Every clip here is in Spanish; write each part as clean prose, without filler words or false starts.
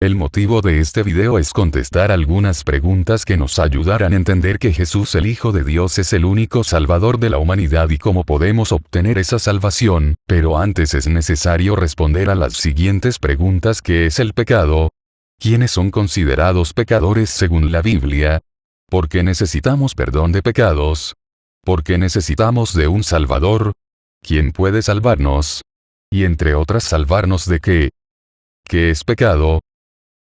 El motivo de este video es contestar algunas preguntas que nos ayudarán a entender que Jesús el Hijo de Dios es el único Salvador de la humanidad y cómo podemos obtener esa salvación, pero antes es necesario responder a las siguientes preguntas: ¿qué es el pecado? ¿Quiénes son considerados pecadores según la Biblia? ¿Por qué necesitamos perdón de pecados? ¿Por qué necesitamos de un Salvador? ¿Quién puede salvarnos? Y entre otras, ¿salvarnos de qué? ¿Qué es pecado?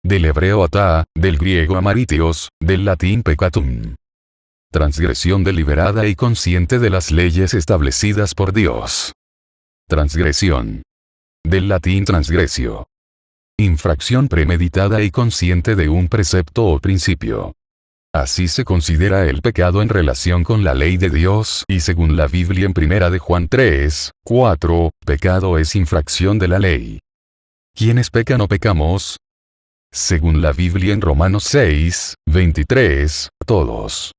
Del hebreo atá, del griego amaritios, del latín peccatum. Transgresión deliberada y consciente de las leyes establecidas por Dios. Transgresión. Del latín transgresio. Infracción premeditada y consciente de un precepto o principio. Así se considera el pecado en relación con la ley de Dios, y según la Biblia en 1 de Juan 3, 4, pecado es infracción de la ley. ¿Quiénes pecan o pecamos? Según la Biblia en Romanos 6, 23, todos.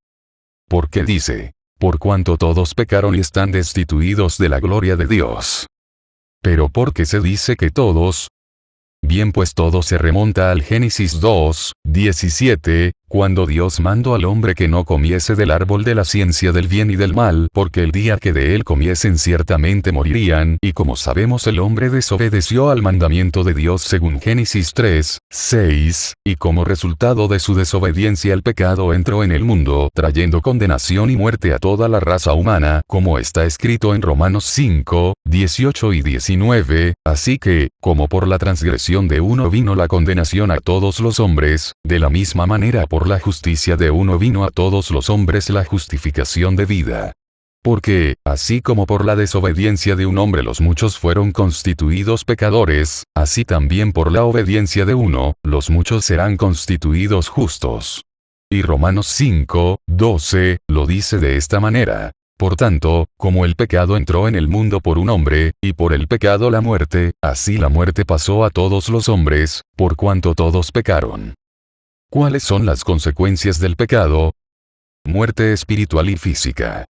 Porque dice, por cuanto todos pecaron y están destituidos de la gloria de Dios. Pero ¿por qué se dice que todos? Bien, pues todo se remonta al Génesis 2, 17, cuando Dios mandó al hombre que no comiese del árbol de la ciencia del bien y del mal, porque el día que de él comiesen ciertamente morirían, y como sabemos el hombre desobedeció al mandamiento de Dios según Génesis 3, 6, y como resultado de su desobediencia el pecado entró en el mundo, trayendo condenación y muerte a toda la raza humana, como está escrito en Romanos 5, 18 y 19, así que, como por la transgresión de uno vino la condenación a todos los hombres, de la misma manera por la justicia de uno vino a todos los hombres la justificación de vida. Porque, así como por la desobediencia de un hombre los muchos fueron constituidos pecadores, así también por la obediencia de uno, los muchos serán constituidos justos. Y Romanos 5, 12, lo dice de esta manera. Por tanto, como el pecado entró en el mundo por un hombre, y por el pecado la muerte, así la muerte pasó a todos los hombres, por cuanto todos pecaron. ¿Cuáles son las consecuencias del pecado? Muerte espiritual y física.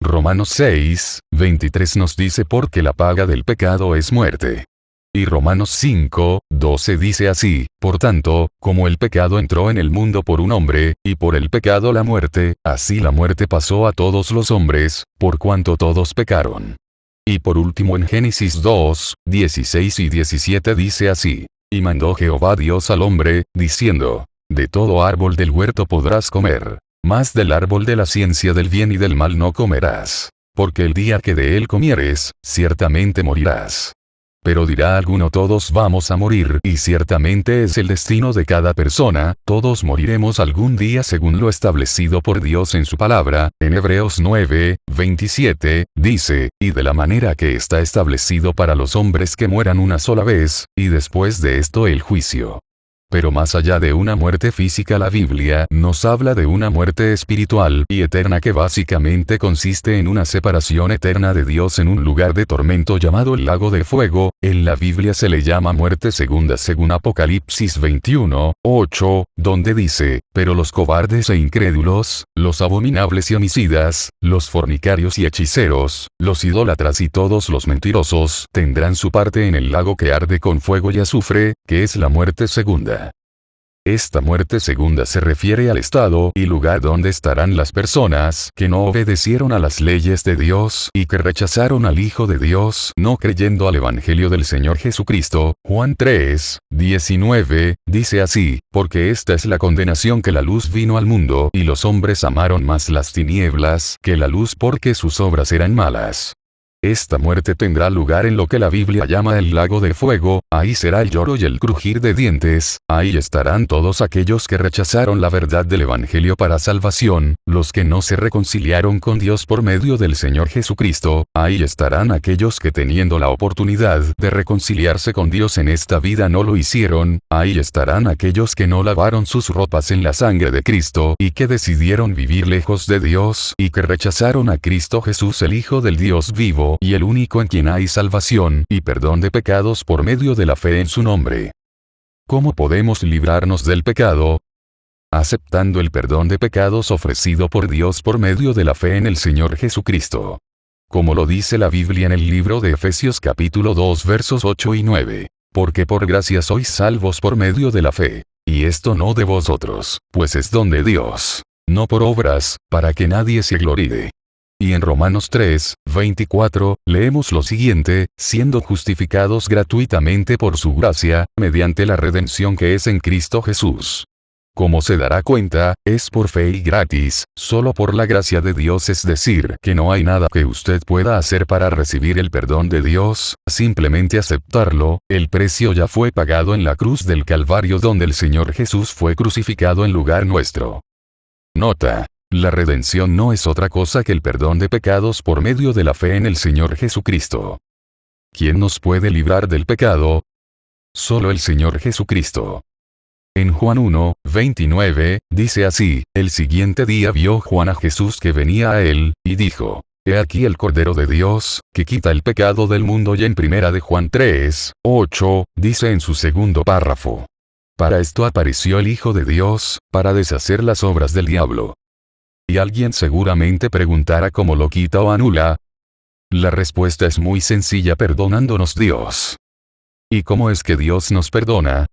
Romanos 6, 23 nos dice porque la paga del pecado es muerte. Y Romanos 5, 12 dice así, por tanto, como el pecado entró en el mundo por un hombre, y por el pecado la muerte, así la muerte pasó a todos los hombres, por cuanto todos pecaron. Y por último en Génesis 2, 16 y 17 dice así, y mandó Jehová Dios al hombre, diciendo, de todo árbol del huerto podrás comer, mas del árbol de la ciencia del bien y del mal no comerás, porque el día que de él comieres, ciertamente morirás. Pero dirá alguno, todos vamos a morir, y ciertamente es el destino de cada persona, todos moriremos algún día según lo establecido por Dios en su palabra, en Hebreos 9, 27, dice, y de la manera que está establecido para los hombres que mueran una sola vez, y después de esto el juicio. Pero más allá de una muerte física, la Biblia nos habla de una muerte espiritual y eterna que básicamente consiste en una separación eterna de Dios en un lugar de tormento llamado el lago de fuego. En la Biblia se le llama muerte segunda según Apocalipsis 21, 8, donde dice, pero los cobardes e incrédulos, los abominables y homicidas, los fornicarios y hechiceros, los idólatras y todos los mentirosos, tendrán su parte en el lago que arde con fuego y azufre, que es la muerte segunda. Esta muerte segunda se refiere al estado y lugar donde estarán las personas que no obedecieron a las leyes de Dios y que rechazaron al Hijo de Dios no creyendo al Evangelio del Señor Jesucristo. Juan 3, 19, dice así, porque esta es la condenación que la luz vino al mundo y los hombres amaron más las tinieblas que la luz porque sus obras eran malas. Esta muerte tendrá lugar en lo que la Biblia llama el lago de fuego, ahí será el lloro y el crujir de dientes, ahí estarán todos aquellos que rechazaron la verdad del Evangelio para salvación, los que no se reconciliaron con Dios por medio del Señor Jesucristo, ahí estarán aquellos que teniendo la oportunidad de reconciliarse con Dios en esta vida no lo hicieron, ahí estarán aquellos que no lavaron sus ropas en la sangre de Cristo y que decidieron vivir lejos de Dios y que rechazaron a Cristo Jesús el Hijo del Dios vivo, y el único en quien hay salvación y perdón de pecados por medio de la fe en su nombre. ¿Cómo podemos librarnos del pecado? Aceptando el perdón de pecados ofrecido por Dios por medio de la fe en el Señor Jesucristo. Como lo dice la Biblia en el libro de Efesios capítulo 2 versos 8 y 9. Porque por gracia sois salvos por medio de la fe. Y esto no de vosotros, pues es don de Dios. No por obras, para que nadie se gloríe. Y en Romanos 3, 24, leemos lo siguiente: siendo justificados gratuitamente por su gracia, mediante la redención que es en Cristo Jesús. Como se dará cuenta, es por fe y gratis, solo por la gracia de Dios, es decir, que no hay nada que usted pueda hacer para recibir el perdón de Dios, simplemente aceptarlo. El precio ya fue pagado en la cruz del Calvario, donde el Señor Jesús fue crucificado en lugar nuestro. Nota: la redención no es otra cosa que el perdón de pecados por medio de la fe en el Señor Jesucristo. ¿Quién nos puede librar del pecado? Solo el Señor Jesucristo. En Juan 1, 29, dice así: el siguiente día vio Juan a Jesús que venía a él, y dijo: He aquí el Cordero de Dios, que quita el pecado del mundo. Y en primera de Juan 3, 8, dice en su segundo párrafo: para esto apareció el Hijo de Dios, para deshacer las obras del diablo. Y alguien seguramente preguntará cómo lo quita o anula. La respuesta es muy sencilla: perdonándonos Dios. ¿Y cómo es que Dios nos perdona?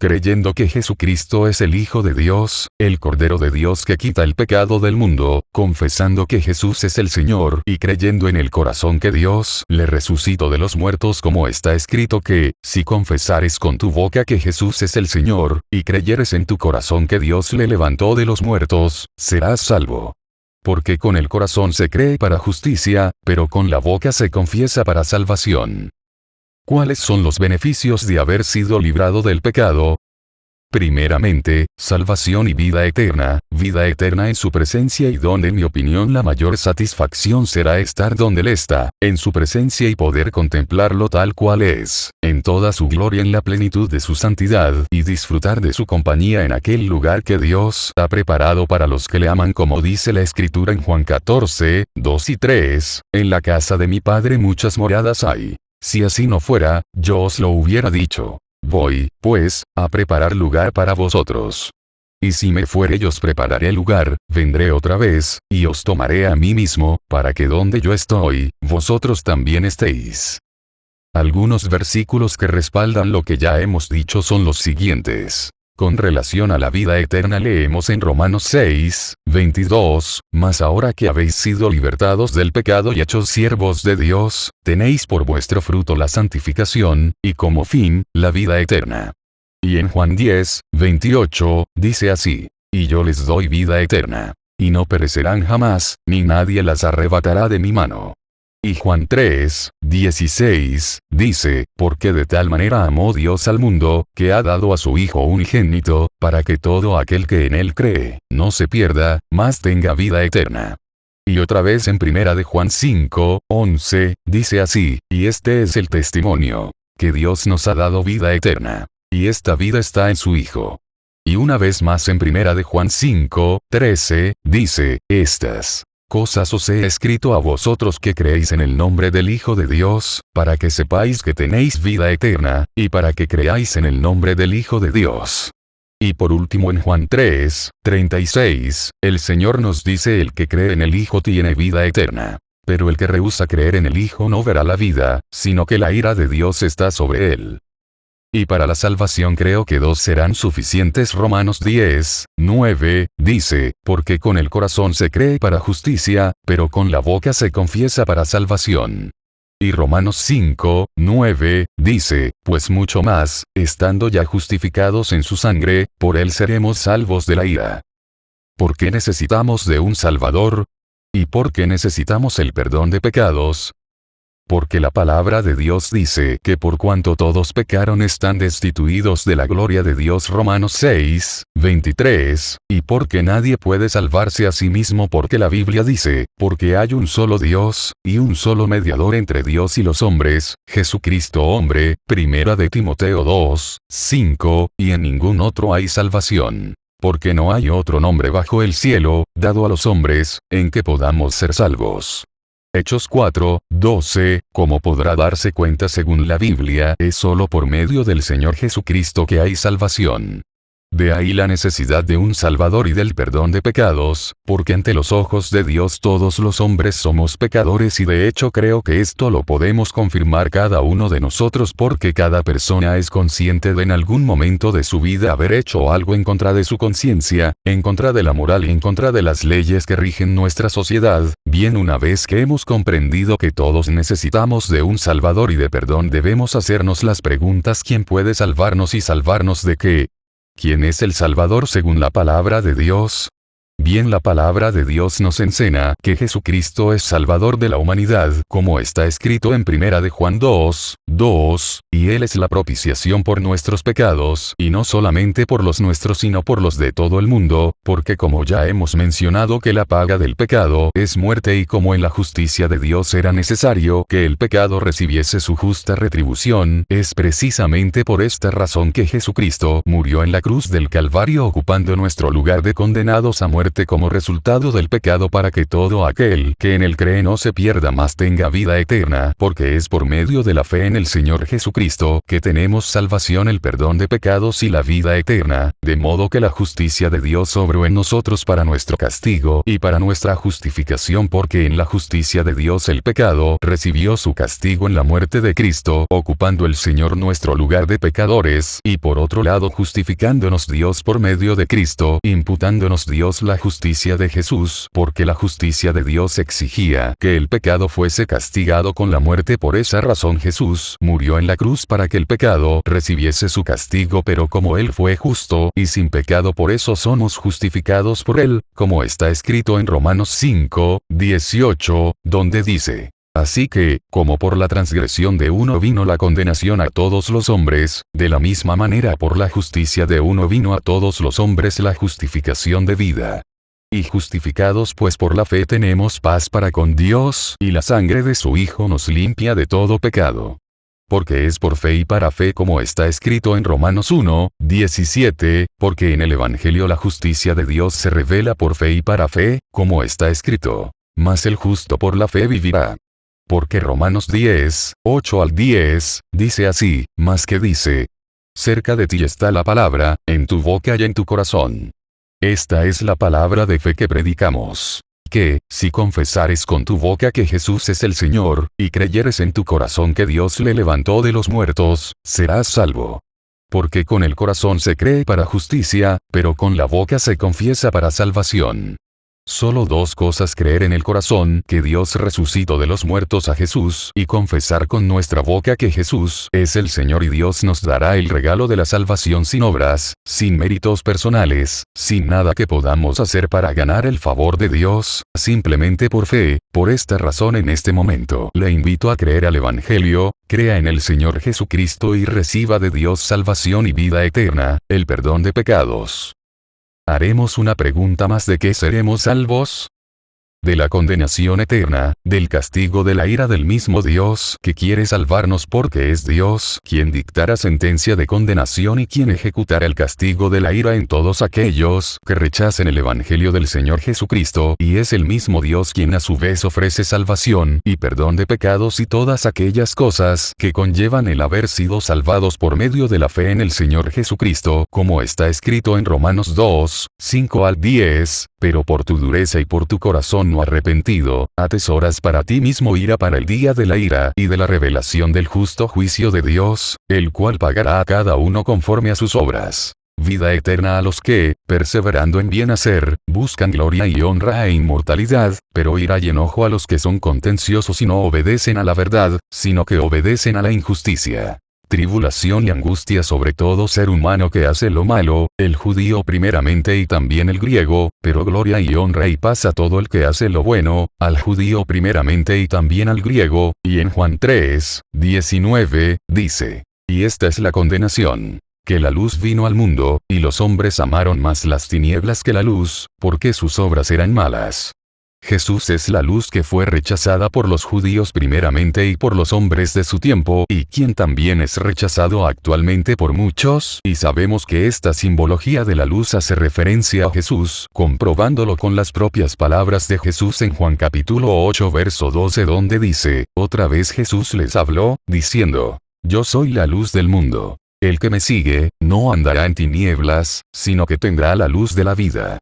Creyendo que Jesucristo es el Hijo de Dios, el Cordero de Dios que quita el pecado del mundo, confesando que Jesús es el Señor y creyendo en el corazón que Dios le resucitó de los muertos, como está escrito que, si confesares con tu boca que Jesús es el Señor, y creyeres en tu corazón que Dios le levantó de los muertos, serás salvo. Porque con el corazón se cree para justicia, pero con la boca se confiesa para salvación. ¿Cuáles son los beneficios de haber sido librado del pecado? Primeramente, salvación y vida eterna en su presencia, y donde en mi opinión la mayor satisfacción será estar donde Él está, en su presencia, y poder contemplarlo tal cual es, en toda su gloria, en la plenitud de su santidad, y disfrutar de su compañía en aquel lugar que Dios ha preparado para los que le aman, como dice la Escritura en Juan 14, 2 y 3, en la casa de mi Padre muchas moradas hay. Si así no fuera, yo os lo hubiera dicho. Voy, pues, a preparar lugar para vosotros. Y si me fuere y os prepararé lugar, vendré otra vez, y os tomaré a mí mismo, para que donde yo estoy, vosotros también estéis. Algunos versículos que respaldan lo que ya hemos dicho son los siguientes. Con relación a la vida eterna leemos en Romanos 6, 22, mas ahora que habéis sido libertados del pecado y hechos siervos de Dios, tenéis por vuestro fruto la santificación, y como fin, la vida eterna. Y en Juan 10, 28, dice así: y yo les doy vida eterna, y no perecerán jamás, ni nadie las arrebatará de mi mano. Y Juan 3, 16, dice: porque de tal manera amó Dios al mundo, que ha dado a su Hijo unigénito, para que todo aquel que en él cree, no se pierda, mas tenga vida eterna. Y otra vez en primera de Juan 5, 11, dice así: y este es el testimonio, que Dios nos ha dado vida eterna, y esta vida está en su Hijo. Y una vez más en primera de Juan 5, 13, dice: estas cosas os he escrito a vosotros que creéis en el nombre del Hijo de Dios, para que sepáis que tenéis vida eterna, y para que creáis en el nombre del Hijo de Dios. Y por último en Juan 3, 36, el Señor nos dice: el que cree en el Hijo tiene vida eterna. Pero el que rehúsa creer en el Hijo no verá la vida, sino que la ira de Dios está sobre él. Y para la salvación creo que dos serán suficientes. Romanos 10, 9, dice: porque con el corazón se cree para justicia, pero con la boca se confiesa para salvación. Y Romanos 5, 9, dice: pues mucho más, estando ya justificados en su sangre, por él seremos salvos de la ira. ¿Por qué necesitamos de un Salvador? ¿Y por qué necesitamos el perdón de pecados? Porque la palabra de Dios dice que por cuanto todos pecaron están destituidos de la gloria de Dios. Romanos 6, 23, y porque nadie puede salvarse a sí mismo, porque la Biblia dice: porque hay un solo Dios, y un solo mediador entre Dios y los hombres, Jesucristo hombre, primera de Timoteo 2, 5, y en ningún otro hay salvación. Porque no hay otro nombre bajo el cielo, dado a los hombres, en que podamos ser salvos. Hechos 4, 12, como podrá darse cuenta según la Biblia, es solo por medio del Señor Jesucristo que hay salvación. De ahí la necesidad de un Salvador y del perdón de pecados, porque ante los ojos de Dios todos los hombres somos pecadores y de hecho creo que esto lo podemos confirmar cada uno de nosotros porque cada persona es consciente de en algún momento de su vida haber hecho algo en contra de su conciencia, en contra de la moral y en contra de las leyes que rigen nuestra sociedad. Bien, una vez que hemos comprendido que todos necesitamos de un Salvador y de perdón, debemos hacernos las preguntas: ¿quién puede salvarnos y salvarnos de qué? ¿Quién es el Salvador según la palabra de Dios? Bien, la palabra de Dios nos enseña que Jesucristo es Salvador de la humanidad, como está escrito en 1 de Juan 2:2, y Él es la propiciación por nuestros pecados, y no solamente por los nuestros sino por los de todo el mundo, porque como ya hemos mencionado que la paga del pecado es muerte y como en la justicia de Dios era necesario que el pecado recibiese su justa retribución, es precisamente por esta razón que Jesucristo murió en la cruz del Calvario ocupando nuestro lugar de condenados a muerte como resultado del pecado para que todo aquel que en él cree no se pierda mas tenga vida eterna, porque es por medio de la fe en el Señor Jesucristo que tenemos salvación, el perdón de pecados y la vida eterna, de modo que la justicia de Dios obró en nosotros para nuestro castigo y para nuestra justificación, porque en la justicia de Dios el pecado recibió su castigo en la muerte de Cristo, ocupando el Señor nuestro lugar de pecadores, y por otro lado justificándonos Dios por medio de Cristo, imputándonos Dios la justicia de Jesús, porque la justicia de Dios exigía que el pecado fuese castigado con la muerte. Por esa razón Jesús murió en la cruz para que el pecado recibiese su castigo, pero como Él fue justo y sin pecado, por eso somos justificados por Él, como está escrito en Romanos 5:18, donde dice: así que, como por la transgresión de uno vino la condenación a todos los hombres, de la misma manera por la justicia de uno vino a todos los hombres la justificación de vida. Y justificados pues por la fe tenemos paz para con Dios, y la sangre de su Hijo nos limpia de todo pecado. Porque es por fe y para fe, como está escrito en Romanos 1:17, porque en el Evangelio la justicia de Dios se revela por fe y para fe, como está escrito: mas el justo por la fe vivirá. Porque Romanos 10:8-10, dice así, más que dice: cerca de ti está la palabra, en tu boca y en tu corazón. Esta es la palabra de fe que predicamos. Que, si confesares con tu boca que Jesús es el Señor, y creyeres en tu corazón que Dios le levantó de los muertos, serás salvo. Porque con el corazón se cree para justicia, pero con la boca se confiesa para salvación. Solo dos cosas: creer en el corazón que Dios resucitó de los muertos a Jesús, y confesar con nuestra boca que Jesús es el Señor, y Dios nos dará el regalo de la salvación sin obras, sin méritos personales, sin nada que podamos hacer para ganar el favor de Dios, simplemente por fe. Por esta razón en este momento le invito a creer al Evangelio, crea en el Señor Jesucristo y reciba de Dios salvación y vida eterna, el perdón de pecados. Haremos una pregunta más: ¿de qué seremos salvos? De la condenación eterna, del castigo de la ira del mismo Dios que quiere salvarnos, porque es Dios quien dictará sentencia de condenación y quien ejecutará el castigo de la ira en todos aquellos que rechacen el Evangelio del Señor Jesucristo, y es el mismo Dios quien a su vez ofrece salvación y perdón de pecados y todas aquellas cosas que conllevan el haber sido salvados por medio de la fe en el Señor Jesucristo, como está escrito en Romanos 2:5-10, pero por tu dureza y por tu corazón no arrepentido, atesoras para ti mismo ira para el día de la ira y de la revelación del justo juicio de Dios, el cual pagará a cada uno conforme a sus obras. Vida eterna a los que, perseverando en bien hacer, buscan gloria y honra e inmortalidad, pero ira y enojo a los que son contenciosos y no obedecen a la verdad, sino que obedecen a la injusticia. Tribulación y angustia sobre todo ser humano que hace lo malo, el judío primeramente y también el griego, pero gloria y honra y paz a todo el que hace lo bueno, al judío primeramente y también al griego. Y en Juan 3:19, dice: y esta es la condenación, que la luz vino al mundo, y los hombres amaron más las tinieblas que la luz, porque sus obras eran malas. Jesús es la luz que fue rechazada por los judíos primeramente y por los hombres de su tiempo, y quien también es rechazado actualmente por muchos, y sabemos que esta simbología de la luz hace referencia a Jesús, comprobándolo con las propias palabras de Jesús en Juan capítulo 8 verso 12, donde dice: otra vez Jesús les habló, diciendo: yo soy la luz del mundo. El que me sigue, no andará en tinieblas, sino que tendrá la luz de la vida.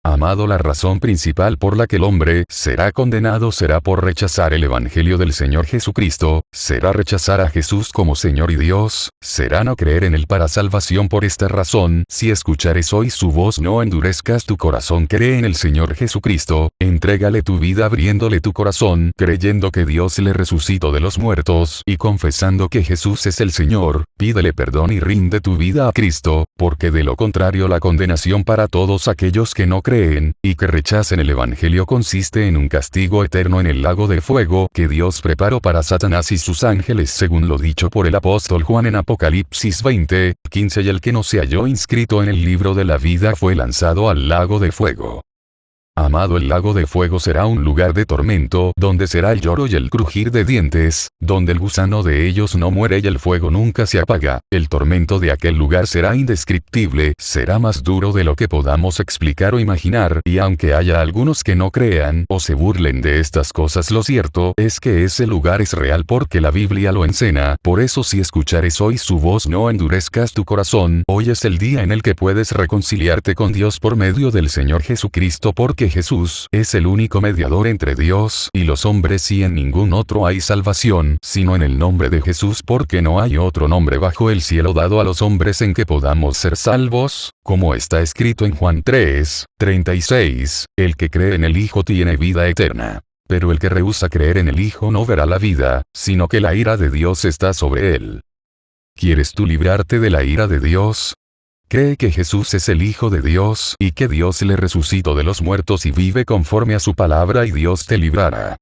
Amado, la razón principal por la que el hombre será condenado será por rechazar el Evangelio del Señor Jesucristo, será rechazar a Jesús como Señor y Dios, será no creer en Él para salvación. Por esta razón, si escuchares hoy su voz, no endurezcas tu corazón, cree en el Señor Jesucristo, entrégale tu vida abriéndole tu corazón, creyendo que Dios le resucitó de los muertos, y confesando que Jesús es el Señor, pídele perdón y rinde tu vida a Cristo, porque de lo contrario la condenación para todos aquellos que no creen, y que rechacen el Evangelio consiste en un castigo eterno en el lago de fuego que Dios preparó para Satanás y sus ángeles, según lo dicho por el apóstol Juan en Apocalipsis 20:15, y el que no se halló inscrito en el libro de la vida fue lanzado al lago de fuego. Amado, el lago de fuego será un lugar de tormento, donde será el lloro y el crujir de dientes, donde el gusano de ellos no muere y el fuego nunca se apaga. El tormento de aquel lugar será indescriptible, será más duro de lo que podamos explicar o imaginar, y aunque haya algunos que no crean o se burlen de estas cosas, lo cierto es que ese lugar es real porque la Biblia lo enseña. Por eso, si escuchares hoy su voz, no endurezcas tu corazón. Hoy es el día en el que puedes reconciliarte con Dios por medio del Señor Jesucristo, porque Jesús es el único mediador entre Dios y los hombres, y en ningún otro hay salvación, sino en el nombre de Jesús, porque no hay otro nombre bajo el cielo dado a los hombres en que podamos ser salvos, como está escrito en Juan 3:36, el que cree en el Hijo tiene vida eterna. Pero el que rehúsa creer en el Hijo no verá la vida, sino que la ira de Dios está sobre él. ¿Quieres tú librarte de la ira de Dios? Cree que Jesús es el Hijo de Dios y que Dios le resucitó de los muertos y vive conforme a su palabra, y Dios te librará.